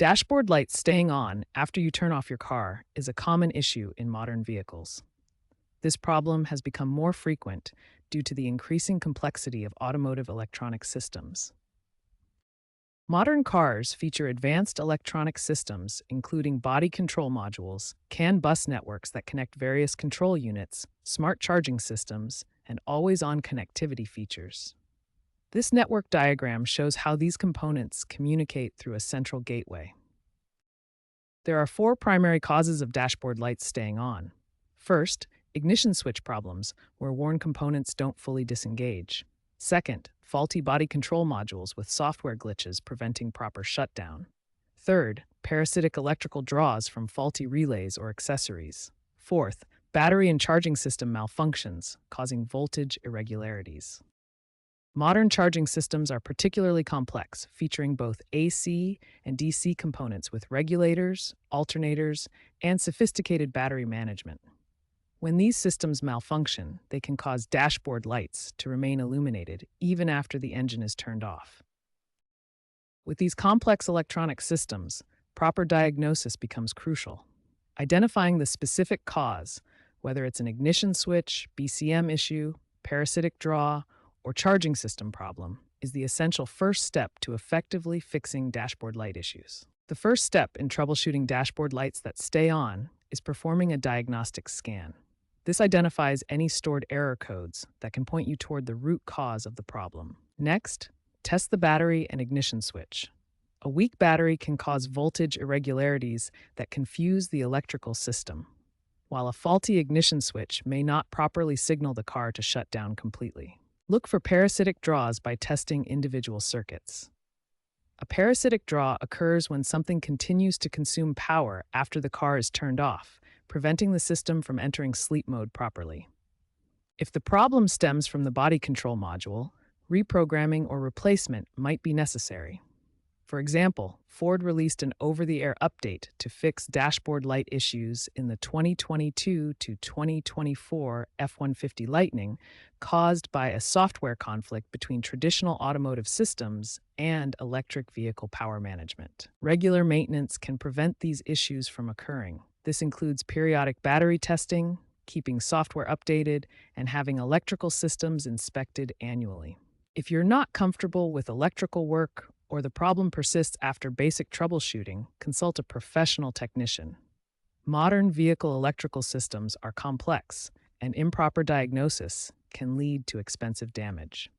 Dashboard lights staying on after you turn off your car is a common issue in modern vehicles. This problem has become more frequent due to the increasing complexity of automotive electronic systems. Modern cars feature advanced electronic systems, including body control modules, CAN bus networks that connect various control units, smart charging systems, and always-on connectivity features. This network diagram shows how these components communicate through a central gateway. There are four primary causes of dashboard lights staying on. First, ignition switch problems, where worn components don't fully disengage. Second, faulty body control modules with software glitches preventing proper shutdown. Third, parasitic electrical draws from faulty relays or accessories. Fourth, battery and charging system malfunctions, causing voltage irregularities. Modern charging systems are particularly complex, featuring both AC and DC components with regulators, alternators, and sophisticated battery management. When these systems malfunction, they can cause dashboard lights to remain illuminated even after the engine is turned off. With these complex electronic systems, proper diagnosis becomes crucial. Identifying the specific cause, whether it's an ignition switch, BCM issue, parasitic draw, or charging system problem, is the essential first step to effectively fixing dashboard light issues. The first step in troubleshooting dashboard lights that stay on is performing a diagnostic scan. This identifies any stored error codes that can point you toward the root cause of the problem. Next, test the battery and ignition switch. A weak battery can cause voltage irregularities that confuse the electrical system, while a faulty ignition switch may not properly signal the car to shut down completely. Look for parasitic draws by testing individual circuits. A parasitic draw occurs when something continues to consume power after the car is turned off, preventing the system from entering sleep mode properly. If the problem stems from the body control module, reprogramming or replacement might be necessary. For example, Ford released an over-the-air update to fix dashboard light issues in the 2022 to 2024 F-150 Lightning caused by a software conflict between traditional automotive systems and electric vehicle power management. Regular maintenance can prevent these issues from occurring. This includes periodic battery testing, keeping software updated, and having electrical systems inspected annually. If you're not comfortable with electrical work or the problem persists after basic troubleshooting, consult a professional technician. Modern vehicle electrical systems are complex, and improper diagnosis can lead to expensive damage.